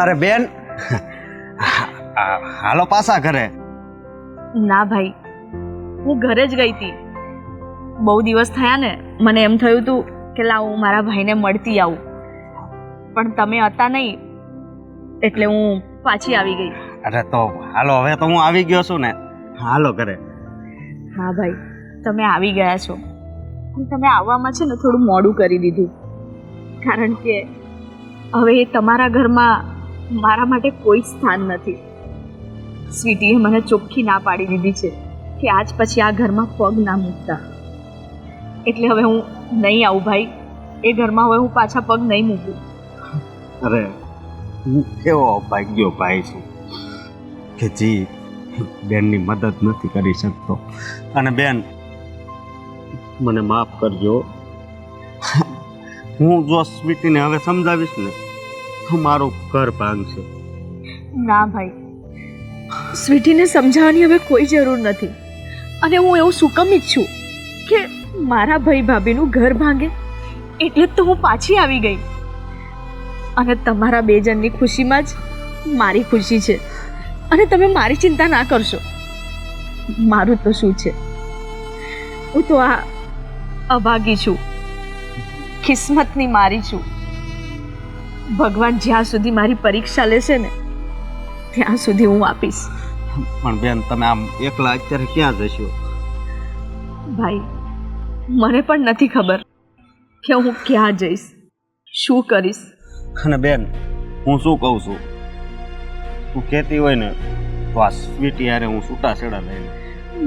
અરે બેન, હાલો પાછા ઘરે. ના ભાઈ, હું ઘરે જ ગઈ હતી. બહુ દિવસ થયા ને, મને એમ થયું હતું કે લાવ હું મારા ભાઈને મળતી આવું, પણ તમે હતા નહીં એટલે હું પાછી આવી ગઈ. અરે તો હાલો, હવે તો હું આવી ગયો છું ને, હાલો ઘરે. હા ભાઈ, તમે આવી ગયા છો. તમે આવવામાં છે ને થોડું મોડું કરી દીધું, કારણ કે હવે તમારા ઘરમાં મારા માટે કોઈ સ્થાન નથી. સ્વીટીએ મને ચોખ્ખી ના પાડી દીધી છે કે આજ પછી આ ઘરમાં પગ ના મૂકતા. એટલે હવે હું નહીં આવું ભાઈ, એ ઘરમાં હવે હું પાછા પગ નહીં મૂકું. અરે હું કેવો ભાગ્યો ભાઈ છું કે જી બેનની મદદ નથી કરી શકતો. અને બેન, મને માફ કરજો. હું જો સ્વીટીને હવે સમજાવીશ ને તો મારું ઘર ભાંગશે. ના ભાઈ, સ્વીટીને સમજાવવાની હવે કોઈ જરૂર નથી. અને હું એવું શું કામ ઈચ્છું કે મારા ભાઈ ભાભીનું ઘર ભાંગે? એટલે જ તો હું પાછી આવી ગઈ. અને તમારા બે જણની ખુશીમાં જ મારી ખુશી છે. અને તમે મારી ચિંતા ના કરશો. મારું તો શું છે, હું તો આ અભાગી છું, કિસ્મતની મારી છું. ભગવાન જ્યાં સુધી મારી પરીક્ષા લેશે ને ત્યાં સુધી હું આપીશ. પણ બેન, તમે આમ એકલા અત્યારે ક્યાં જશો? ભાઈ, મને પણ નથી ખબર કે હું ક્યાં જઈશ, શું કરીશ. અને બેન, હું શું કહું છું, તું કહેતી હોય ને તો આ સ્વીટી યારે હું છૂટાછેડા લઈને.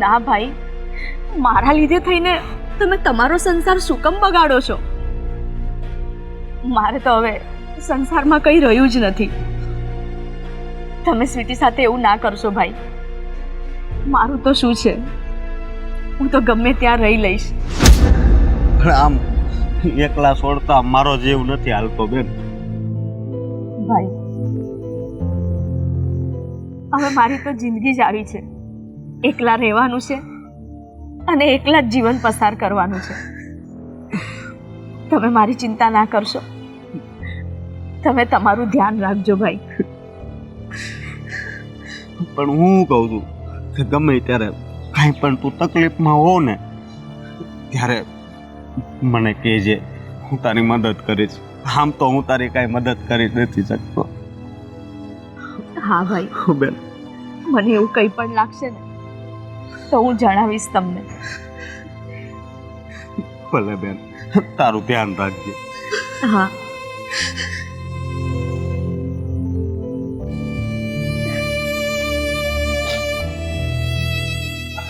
ના ભાઈ, મારા લીધે થઈને તમે તમારો સંસાર શું કેમ બગાડો છો? મારે તો હવે સંસારમાં કંઈ રહ્યું જ નથી. તમે સ્વીટી સાથે એવું ના કરશો ભાઈ. મારું તો શું છે, હું તો ગમે ત્યાં રહી લઈશ. પણ આમ એકલા છોડતા મારો જીવ નથી હાલતો બેન. ભાઈ, હવે મારી તો જિંદગી જ આવી છે. એકલા રહેવાનું છે અને એકલા જ જીવન પસાર કરવાનું છે. તમે મારી ચિંતા ના કરશો. તમે તમારું ધ્યાન રાખજો ભાઈ. પણ હું કહું છું કે ગમે ત્યારે કાંઈ પણ તું તકલીફમાં હો ને ત્યારે મને કહેજે, હું તારી મદદ કરીશ. આમ તો હું તારી કાંઈ મદદ કરી નથી શકતો. હા ભાઈ બેન, મને એવું કંઈ પણ લાગશે ને તો હું જણાવીશ તમને. ભલે બેન, તારું ધ્યાન રાખજે. હા.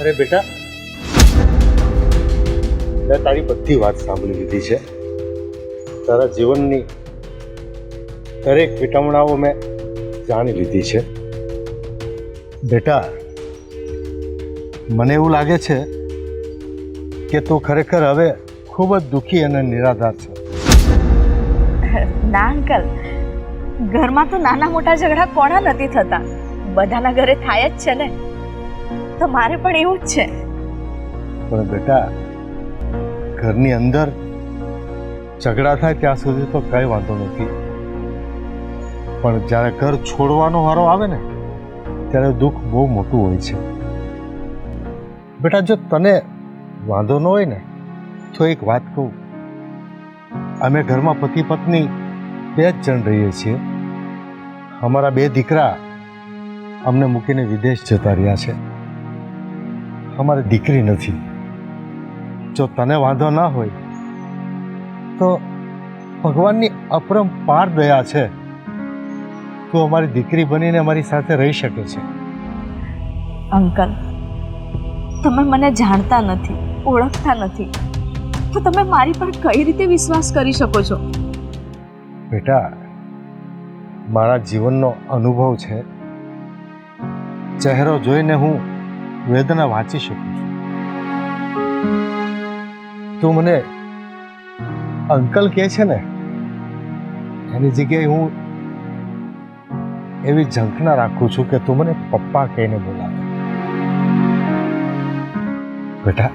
અરે બેટા, મેં તારી બધી વાત સાંભળી લીધી છે. તારા જીવનની દરેક વિટમણાઓ મેં જાણી લીધી છે. બેટા, મને એવું લાગે છે કે તું ખરેખર હવે ખૂબ જ દુઃખી અને નિરાધાર છે. ના અંકલ, ઘરમાં તો નાના મોટા ઝઘડા કોના નથી થતા, બધાના ઘરે થાય જ છે ને. તો મારે પણ એવું જ છે. પણ બેટા, ઘરની અંદર ઝઘડા થાય ત્યાં સુધી તો કંઈ વાંધો નથી, પણ જ્યારે ઘર છોડવાનો વારો આવે ને ત્યારે દુઃખ બહુ મોટું હોય છે. બેટા, જો તને વાંધો ન હોય ને તો એક વાત કહું. અમે ઘરમાં પતિ પત્ની 2 જ જણ રહીએ છીએ. અમારા 2 દીકરા અમને મૂકીને વિદેશ જતા રહ્યા છે. અમારી દીકરી નથી. જો તને વાંધો ના હોય તો ભગવાનની અપરંપાર દયા છે, તું અમારી દીકરી બનીને અમારી સાથે રહી શકે છે. અંકલ, તમે મને જાણતા નથી, ઓળખતા નથી, તો તમે મારી પર કઈ રીતે વિશ્વાસ કરી શકો છો? બેટા, મારા જીવનનો અનુભવ છે. ચહેરો જોઈને હું વેદના વાંચી શકું છું. તું મને અંકલ કહે છે ને, એની જગ્યાએ હું એવી ઝંખના રાખું છું કે તું મને પપ્પા કહીને બોલાવે. બેટા,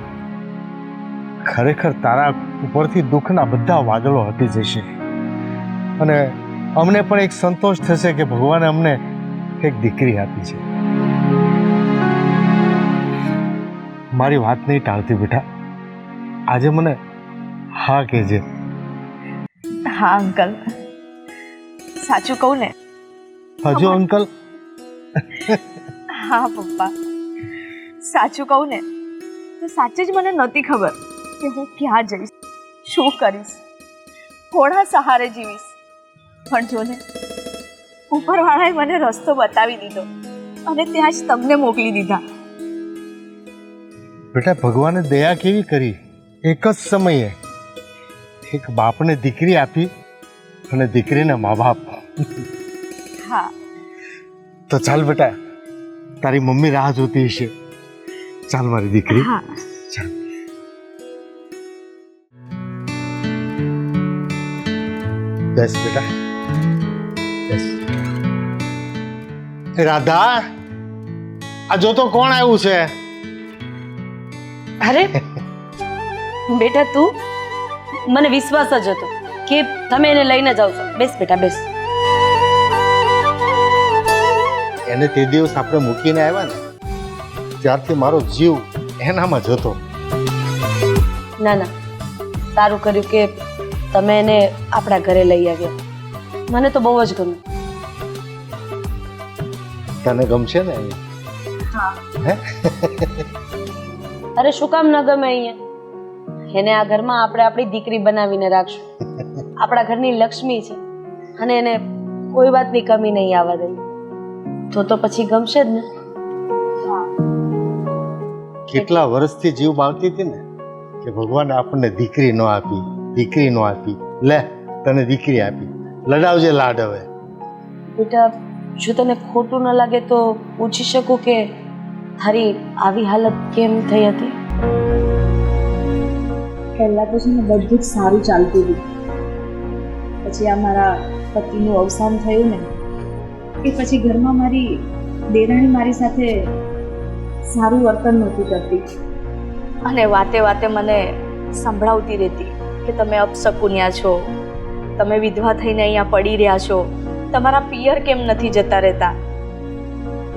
ખરેખર તારા ઉપરથી દુઃખના બધા વાદળો હટી જશે અને અમને પણ એક સંતોષ થશે કે ભગવાને અમને એક દીકરી આપી છે. મારી વાત નહીં ટાળતી બેટા, આજે મને હા કહેજે. હા અંકલ, સાચું કહું ને? હજુ અંકલ? હા પપ્પા, સાચું કહું ને તો સાચે જ મને નહોતી ખબર કે હું ક્યાં જઈશ, શું કરીશ, કોના સહારે જીવીશ. પણ જો ને, ઉપરવાળાએ મને રસ્તો બતાવી દીધો અને ત્યાં જ તમને મોકલી દીધા. બેટા, ભગવાને દયા કેવી કરી! એક જ સમયે એક બાપને દીકરી આપી અને દીકરીને મા બાપ. હા, તો ચાલ બેટા, તારી મમ્મી રાહ જોતી હશે. ચાલ મારી દીકરી, હા. ચાલ. બેસ બેટા, બેસ. રાધા, આ જો તો કોણ આવ્યું છે? અરે બેટા, તું? મને વિશ્વાસ જ હતો કે તમે એને લઈને જાવ છો. બેસ બેટા, બેસ. એને તે દિવસ આપણે મૂકીને આવ્યા ને, ત્યારથી મારો જીવ એનામાં જ હતો. ના ના, સારું કર્યું કે તમે એને આપણા ઘરે લઈ આવ્યા. મને તો બહુ જ ગમ્યું. તને ગમશે ને? હા. હે? અરે શું કામ ન ગમે? અહીંયા એને આ ઘરમાં આપણે આપણી દીકરી બનાવીને રાખશું. આપણા ઘરની લક્ષ્મી છે અને એને કોઈ વાતની કમી નહીં આવવા દઈએ. તો પછી ગમશે જ ને. કેટલા વર્ષથી જીવ માંગતી હતી ને કે ભગવાને આપણને દીકરી ન આપી, દીકરી ન આપી. લે, તને દીકરી આપી. લડાવજે લાડ. હવે બેટા, જો તને ખોટું ન લાગે તો પૂછી શકું કે તારી આવી હાલત કેમ થઈ હતી? પહેલાં તો છે ને બધું જ સારું ચાલતું હતું. પછી આ મારા પતિનું અવસાન થયું ને એ પછી ઘરમાં મારી દેરાણી મારી સાથે સારું વર્તન નહોતી કરતી. અને વાતે વાતે મને સંભળાવતી રહેતી કે તમે અપશકુન્યા છો, તમે વિધવા થઈને અહીંયા પડી રહ્યા છો, તમારા પિયર કેમ નથી જતા રહેતા.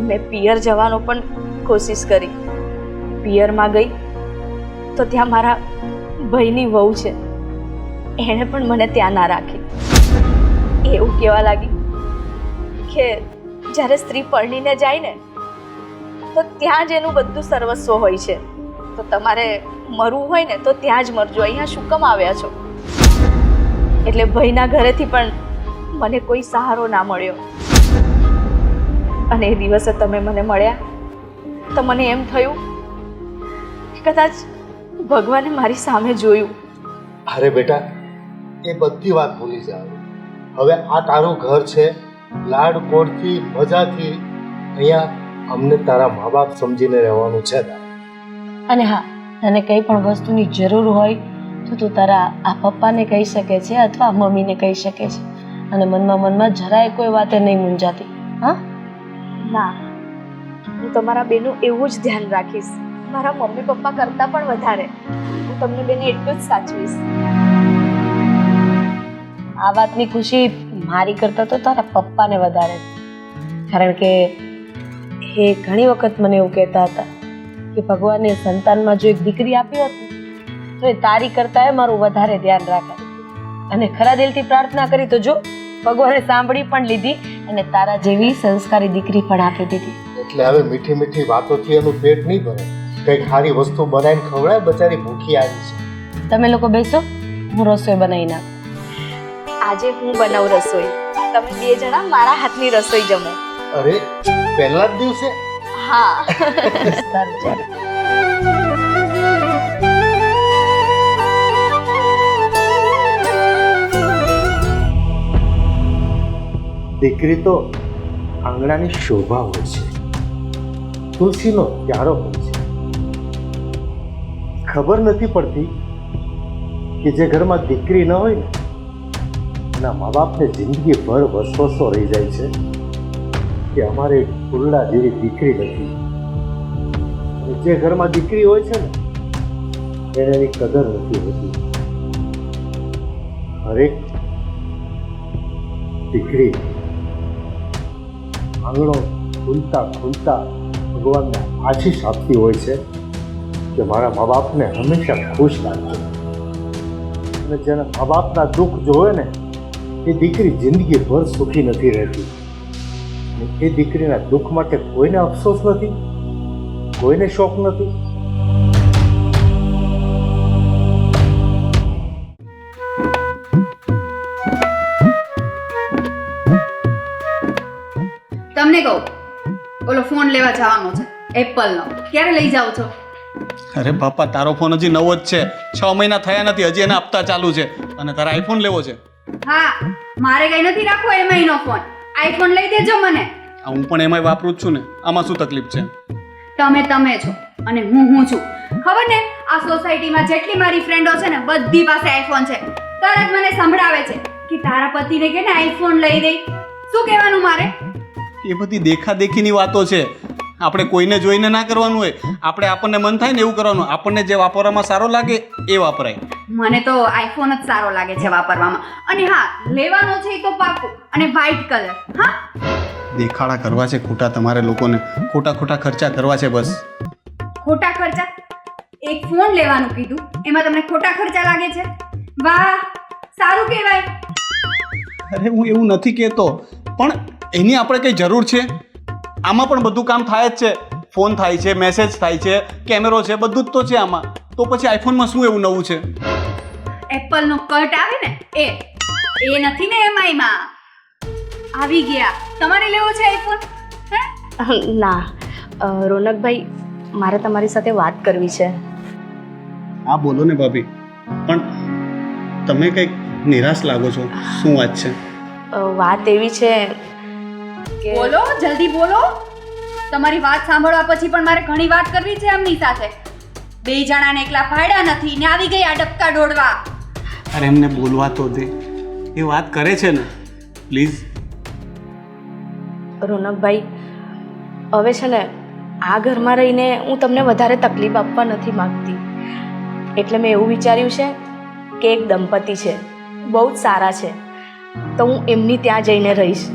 મેં પિયર જવાનો પણ કોશિશ કરી. પિયરમાં ગઈ તો ત્યાં મારા ભાઈની વહુ છે, એણે પણ મને ત્યાં ના રાખી. એવું કહેવા લાગી કે જ્યારે સ્ત્રી પરણીને જાય ને તો ત્યાં જ એનું બધું સર્વસ્વ હોય છે, તો તમારે મરવું હોય ને તો ત્યાં જ મરજો, અહીંયા શું કામ આવ્યા છો? એટલે ભાઈના ઘરેથી પણ મને કોઈ સહારો ના મળ્યો. અને એ દિવસે તમે મને મળ્યા તો મને એમ થયું કે કદાચ ભગવાને મારી સામે જોયું. અરે બેટા, એ બધી વાત ભૂલી જાવ. હવે આ તારું ઘર છે. લાડ કોડથી, મજાથી અહીંયા અમને તારા મા બાપ સમજીને રહેવાનું છે. અને હા, તને કંઈ પણ વસ્તુની જરૂર હોય તો તું તારા આ પપ્પાને કહી શકે છે અથવા મમ્મીને કહી શકે છે. અને મનમાં જરાય કોઈ વાતે નહીં મૂંઝાતી. હા ના, હું તમારા બેનું એવું જ ધ્યાન રાખીશ, મારા મમ્મી પપ્પા કરતાં પણ વધારે. હું તમને બેને એટલું જ સાચવીશ. આ વાતની ખુશી મારી કરતાં તો તારા પપ્પાને વધારે છે. કારણ કે એ ઘણી વખત મને એવું કહેતા હતા કે ભગવાને સંતાનમાં જો એક દીકરી આપી હોત ને તો એ તારી કરતાં મારું વધારે ધ્યાન રાખે. અને ખરા દિલથી પ્રાર્થના કરી તો જો ભગવાને સાંભળી પણ લીધી અને તારા જેવી સંસ્કારી દીકરી પણ આપી દીધી. એટલે હવે મીઠી મીઠી વાતોથી એનું પેટ નહીં ભરે. કંઈક સારી વસ્તુ બનાવીને ખવડાય. બચારી ભૂખી આવી છે. તમે લોકો બેસો, હું રસોઈ બનાવી નાખું. આજે હું બનાવું રસોઈ, તમે બે જણા મારા હાથની રસોઈ જમો. અરે, પહેલા જ દિવસે? હા. સારું, ચાલો. દીકરી તો આંગણાની શોભા હોય છે, તુલસીનો પ્યારો હોય છે. ખબર નથી પડતી કે જે ઘરમાં દીકરી ન હોય ને એના મા બાપને જિંદગીભર વસવસો રહી જાય છે કે અમારે ફૂલડા જેવી દીકરી નથી. અને જે ઘરમાં દીકરી હોય છે ને એને એની કદર નથી હોતી. હરેક દીકરી આંગણો ખુલતા ખુલતા ભગવાનને આશીષ આપતી હોય છે કે મારા મા બાપને હંમેશા ખુશ રાખજો. અને જેના મા બાપના દુઃખ જોવે ને એ દીકરી જિંદગીભર સુખી નથી રહેતી. અને એ દીકરીના દુઃખ માટે કોઈને અફસોસ નથી, કોઈને શોખ નથી. તમને કહું, ઓલો ફોન લેવા જવાનો છે એપલનો, ક્યારે લઈ જાઓ છો? અરે બાપા, તારો ફોન હજી નવો જ છે, 6 મહિના થયા નથી, હજી એના હપ્તા ચાલુ છે, અને તારા આઈફોન લેવો છે. હા, મારે કઈ નથી રાખવો એમાંયનો ફોન, આઈફોન લઈ દેજો મને. હું પણ એમાંય વાપરું જ છું ને, આમાં શું તકલીફ છે? તમે છો અને હું છું. ખબર ને, આ સોસાયટીમાં જેટલી મારી ફ્રેન્ડો છે ને બધી પાસે આઈફોન છે. તરત મને સંભળાવે છે કે તારા પતિને કે ને આઈફોન લઈ દે. શું કહેવાનું મારે? એ બધી દેખાદેખીની વાતો છે. આપણે કોઈને જોઈને ના કરવાનું હોય, આપણે આપણને મન થાય ને એવું કરવાનું. આપણને જે વાપરવામાં સારો લાગે એ વપરાય. મને તો આઈફોન જ સારો લાગે છે વાપરવામાં. અને હા, લેવાનો છે એ તો પાક્કું, અને વ્હાઈટ કલર. હા, દેખાડા કરવા છે ખોટા તમારે લોકોને, ખોટા ખર્ચા કરવા છે બસ. ખોટા ખર્ચા? એક ફોન લેવાનું કીધું, એમાં તમને ખોટા ખર્ચા લાગે છે? વાહ, સારું કહેવાય. અરે હું એવું નથી કહેતો, પણ એની આપણે કંઈ જરૂર છે? આમાં પણ બધું કામ થાય જ છે. ફોન થાય છે, મેસેજ થાય છે, કેમેરો છે, બધું જ તો છે આમાં. તો પછી આઈફોનમાં શું એવું નવું છે? એપલનો કટ આવે ને એ નથી ને એમાંયમાં આવી ગયા. તમારે લેવો છે આઈફોન? ના રોનકભાઈ, મારે તમારી સાથે વાત કરવી છે. હા બોલો ને ભાભી, પણ તમે કંઈક નિરાશ લાગો છો. શું વાત છે? વાત એવી છે કે બોલો, જલ્દી બોલો. તમારી વાત સાંભળવા પછી પણ મારે ઘણી વાત કરવી છે એમની સાથે. બે જણાને એકલા ફાયડા નથી ને આવી ગયા ડબકા દોડવા. અરે એમને બોલવા તો દે, એ વાત કરે છે ને, પ્લીઝ. રોનકભાઈ, હવે છે ને આ ઘરમાં રહીને હું તમને વધારે તકલીફ આપવા નથી માગતી. એટલે મેં એવું વિચાર્યું છે કે એક દંપતી છે, બહુ જ સારા છે, તો હું એમની ત્યાં જઈને રહીશ,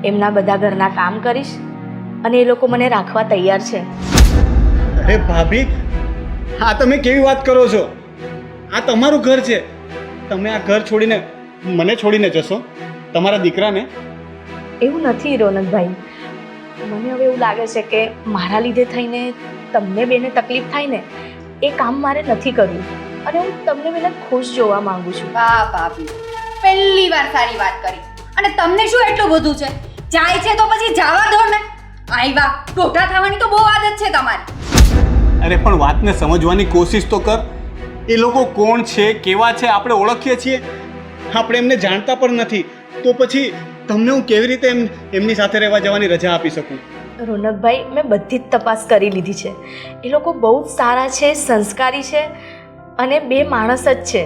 એમના બધા ઘરના કામ કરીશ, અને એ લોકો મને રાખવા તૈયાર છે. અરે ભાભી, હા તમે કેવી વાત કરો છો? આ તમારું ઘર છે. તમે આ ઘર છોડીને મને છોડીને જશો, તમારા દીકરાને? એવું નથી રોનકભાઈ, મને હવે એવું લાગે છે કે મારા લીધે થઈને તમને બેને તકલીફ થાય ને, એ કામ મારે નથી કરવું, અને હું તમને બેને ખુશ જોવા માંગુ છું. વાહ ભાભી, પહેલી વાર સારી વાત કરી. અને તમને શું એટલું બધું છે? જાય છે તો પછી જવા દો ને. આઈ વાહ, ટોટા થવાની તો બહુ આદત છે તમારી. અરે પણ વાતને સમજવાની કોશિશ તો કર. એ લોકો કોણ છે, કેવા છે, આપણે ઓળખીએ છીએ? આપણે એમને જાણતા પણ નથી, તો પછી તમને હું કેવી રીતે એમની સાથે રહેવા જવાની રજા આપી શકું? રોનકભાઈ, મેં બધી જ તપાસ કરી લીધી છે. એ લોકો બહુ જ સારા છે, સંસ્કારી છે, અને બે માણસ જ છે.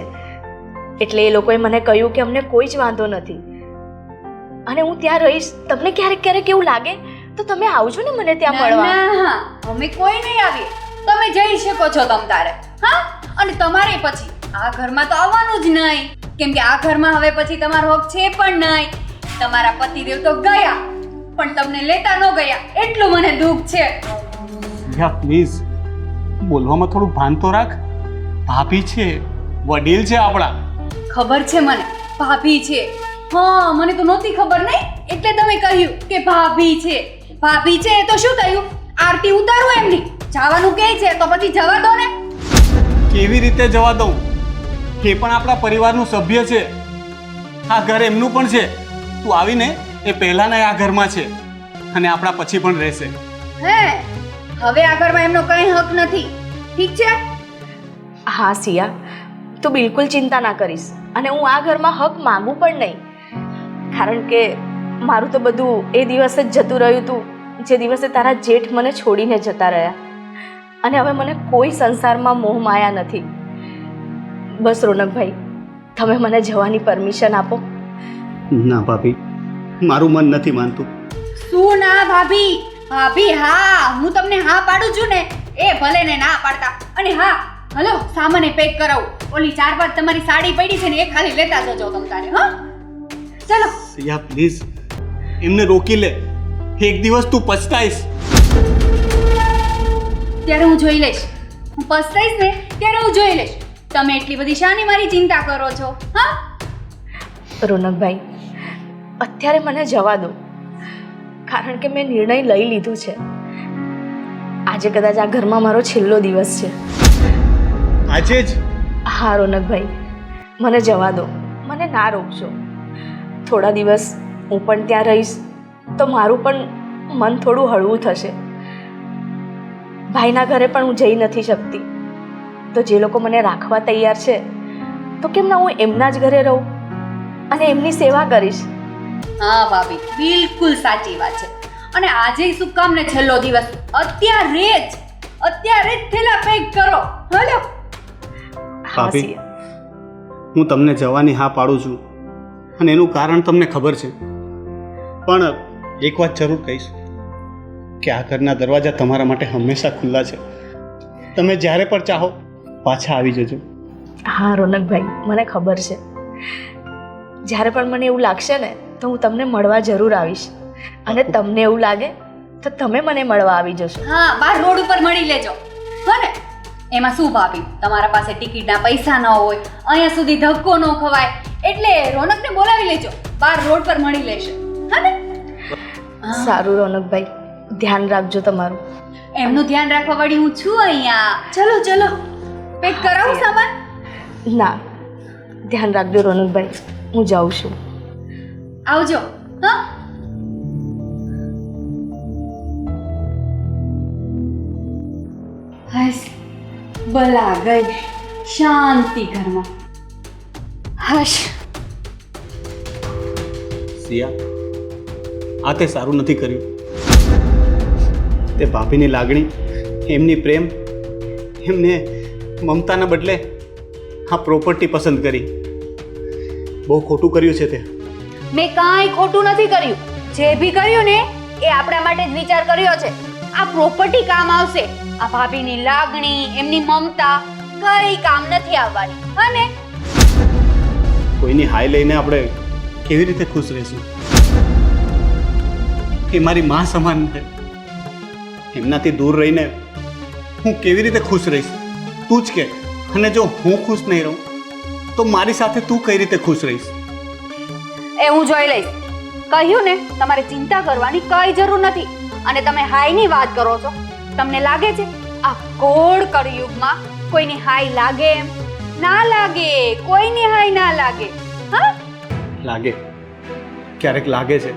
એટલે એ લોકોએ મને કહ્યું કે અમને કોઈ જ વાંધો નથી, અને હું ત્યાં રહીશ. તમને ક્યારેક એવું લાગે તો તમે આવજો ને મને ત્યાં મળવા. ના, અમે કોઈ નહીં આવીએ. તમે જઈ શકો છો તમ તારે. હા, અને તમારે પછી આ ઘરમાં તો આવવાનું જ નહીં, કેમ કે આ ઘરમાં હવે પછી તમારો હક છે પણ નહીં. તમારા પતિદેવ તો ગયા, પણ તમને લેતા ન ગયા, એટલું મને દુઃખ છે. યા પ્લીઝ, બોલવામાં થોડું ભાન તો રાખ. ભાભી છે, વડીલ છે આપણા. ખબર છે મને, ભાભી છે. હા, મને તો નહોતી ખબર નહીં, એટલે તમે કહ્યું કે ભાભી છે. ભાભી છે તો શું થયું? આરતી ઉતારું એમની. જવાનું કહે છે તો પછી જવા દો ને. કેવી રીતે જવા દઉં? એ પણ આપણા પરિવારનું સભ્ય છે. આ ઘર એમનું પણ છે. તું આવીને એ પહેલાના આ ઘરમાં છે, અને આપણા પછી પણ રહેશે. હે, હવે આ ઘરમાં એમનો કંઈ હક નથી. ઠીક છે? હા સિયા, તું બિલકુલ ચિંતા ના કરીશ, અને હું આ ઘરમાં હક માગું પણ નહીં. કારણ કે મારું તો બધું એ દિવસે જ જતું રહ્યું હતું, જે દિવસે તારા જેઠ મને છોડીને જતા રહ્યા. અને હવે મને કોઈ સંસારમાં મોહ માયા નથી. બસ રોનકભાઈ, તમે મને જવાની પરમિશન આપો. ના ભાભી, મારું મન નથી માનતું. શું ના ભાભી? ભાભી હા, હું તમને હા પાડું છું ને, એ ભલે ને ના પાડતા. અને હા, હલો, સામાને પેક કરાવું. ઓલી 4-5 તમારી સાડી પડી છે ને, એ ખાલી લેતા જજો તમ તારે. હા, ચલો. સિયા પ્લીઝ એમને રોકી લે. એક દિવસ તું પછતાઈશ. ત્યારે હું જોઈ લઈશ. હું પસ્તાઈશ ને ત્યારે હું જોઈ લઈશ. તમે એટલી બધી શાની મારી ચિંતા કરો છો? હા, રોનકભાઈ, અત્યારે મને જવા દો, કારણ કે મેં નિર્ણય લઈ લીધું છે. આજે કદાચ આ ઘરમાં મારો છેલ્લો દિવસ છે. આજે જ? હા રોનકભાઈ, મને જવા દો, મને ના રોકશો. થોડા દિવસ હું પણ ત્યાં રહીશ તો મારું પણ મન થોડું હળવું થશે. ભાઈના ઘરે પણ હું જઈ નથી શકતી, તો જે લોકો મને રાખવા તૈયાર છે તો કેમ ના હું એમના જ ઘરે રહું અને એમની સેવા કરીશ. હા ભાભી, બિલકુલ સાચી વાત છે. અને આજે શું કામ ને છેલ્લો દિવસ? અત્યારે જ થેલા પેક કરો. હલો. હા ભાભી, સિયા. હું તમને જવાની હા પાડું છું અને એનું કારણ તમને ખબર છે. પણ એક વાત જરૂર કહીશ કે આ ઘરના દરવાજા તમારા માટે હંમેશા ખુલ્લા છે. તમે જ્યારે પણ ચાહો પાછા આવી જજો. હા રોનકભાઈ, મને ખબર છે. જ્યારે પણ મને એવું લાગશે ને તો હું તમને મળવા જરૂર આવીશ, અને તમને એવું લાગે તો તમે મને મળવા આવી જશો. હા, બાર રોડ ઉપર મળી લેજો. હો ને? એમાં શું ભાભી, તમારા પાસે ટિકિટના પૈસા ન હોય, અહીંયા સુધી ધક્કો ન ખવાય, એટલે રોનકને બોલાવી લેજો. બાર રોડ પર મળી લેશે. હા ને? સારું રોનકભાઈ, ધ્યાન રાખજો તમારું. એમનું ધ્યાન રાખવા વાળી હું છું અહીંયા. ચલો ચલો, પેક કરાવું સામાન? ના, ધ્યાન રાખજો રોનકભાઈ, હું જાઉં છું. આવજો. હા. હસ, ભલા ગઈ શાંતિ ઘરમાં. હશ. સિયા, આ તે સારું નથી કર્યું. તે ભાભીની લાગણી, એમની પ્રેમ, એમને મમતાના બદલે આ પ્રોપર્ટી પસંદ કરી. બહુ ખોટું કર્યું છે તે. મેં કાંઈ ખોટું નથી કર્યું. જે બી કર્યું ને એ આપણા માટે જ વિચાર કર્યો છે. આ પ્રોપર્ટી કામ આવશે. આ ભાભીની લાગણી, એમની મમતા કઈ કામ નથી આવવાની. અને કોઈની હાય લઈને આપણે કેવી રીતે ખુશ રહીશું? એ મારી માં સમાન છે. એમનાથી દૂર રહીને હું કેવી રીતે ખુશ રહીશ? તું જ કે. અને જો હું ખુશ નહીં રહું તો મારી સાથે તું કઈ રીતે ખુશ રહીશ? એ હું જોઈ લઈશ. કહ્યું ને, તમારે ચિંતા કરવાની કઈ જરૂર નથી. અને તમે હાયની વાત કરો છો. તમને લાગે છે આ ઘોર કળિયુગમાં કોઈની હાય લાગે એમ? ના લાગે, કોઈની હાય ના લાગે. હા, લાગે, ક્યારેક લાગે છે.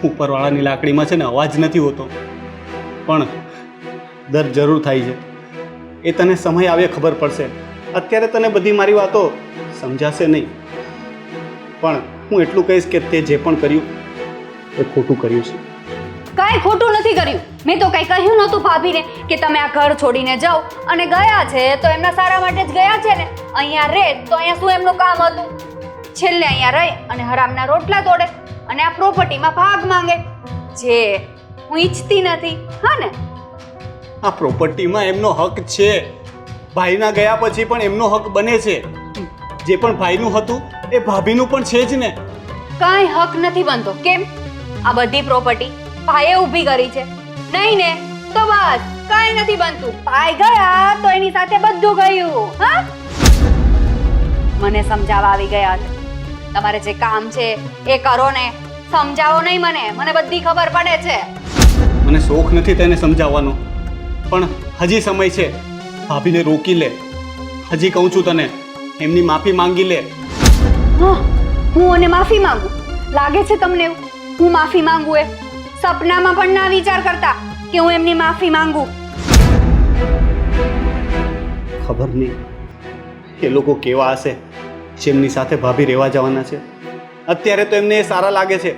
ઉપરવાળાની લાકડીમાં છે ને અવાજ નથી હોતો, પણ દર્દ જરૂર થાય છે. એ તને સમય આવે ખબર પડશે. અત્યારે તને બધી મારી વાતો સમજાશે નહીં, પણ હું એટલું કહીશ કે તે જે પણ કર્યું એ ખોટું કર્યું છે. કાંઈ ખોટું નથી કર્યું. મેં તો કંઈ કહ્યું નહોતું ભાભીને કે તમે આ ઘર છોડીને જાઓ. અને ગયા છે તો એમના સારા માટે જ ગયા છે ને. અહીંયા રહે તો અહીંયા શું એમનું કામ હતું? છેલ્લે અહીંયા રહે અને હરામના રોટલા તોડે અને આ પ્રોપર્ટીમાં ભાગ માંગે, જે હું ઈચ્છતી નથી. હા ને? આ પ્રોપર્ટીમાં એમનો હક છે. ભાઈના ગયા પછી પણ એમનો હક બને છે. જે પણ ભાઈનું હતું એ ભાભીનું પણ છે જ ને. કાંઈ હક નથી બનતો. કેમ? આ બધી પ્રોપર્ટી ભાઈએ ઊભી કરી છે. નહીં ને? તો બસ કાંઈ નથી બનતું. ભાઈ ગયા તો એની સાથે બધું ગયું. હા, મને સમજાવવા આવી ગયા છે. તમારે જે કામ છે એ કરો ને. સમજાવો નહીં મને, મને બધી ખબર પડે છે. મને શોખ નથી તેને સમજાવવાનો, પણ હજી સમય છે. ભાભીને રોકી લે. હજી કહું છું તને, એમની માફી માંગી લે. હા, હું અને માફી માંગુ? લાગે છે તમને એવું હું માફી માંગુ? એ સપનામાં પણ ના વિચાર કરતા કે હું એમની માફી માંગુ. ખબર નહીં એ લોકો કેવા હશે જેમની સાથે ભાભી રહેવા જવાના છે. અત્યારે તો એમને એ સારા લાગે છે,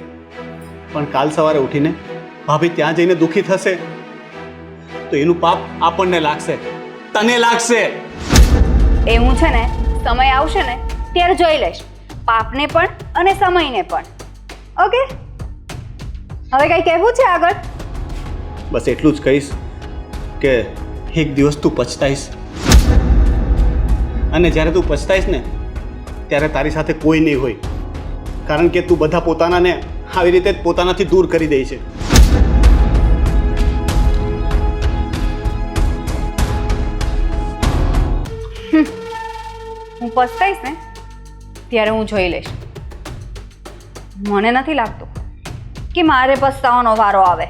પણ કાલ સવારે ઉઠીને ભાભી ત્યાં જઈને દુઃખી થશે તો એનું પાપ આપણને લાગશે, તને લાગશે. એ હું છે ને સમય આવશે ને ત્યારે જોઈ લઈશ, પાપને પણ અને સમયને પણ. ઓકે, હવે કઈ કહેવું છે આગળ? બસ એટલું જ કહીશ કે એક દિવસ તું પછતાઈશ, અને જ્યારે તું પછતાઈશ ને ત્યારે તારી સાથે કોઈ નહીં હોય. કારણ કે તું બધા પોતાનાને આવી રીતે જ પોતાનાથી દૂર કરી દે છે. હું પસ્તાઈશ ને ત્યારે હું જોઈ લઈશ. મને નથી લાગતું કે મારે પસ્તાવાનો વારો આવે.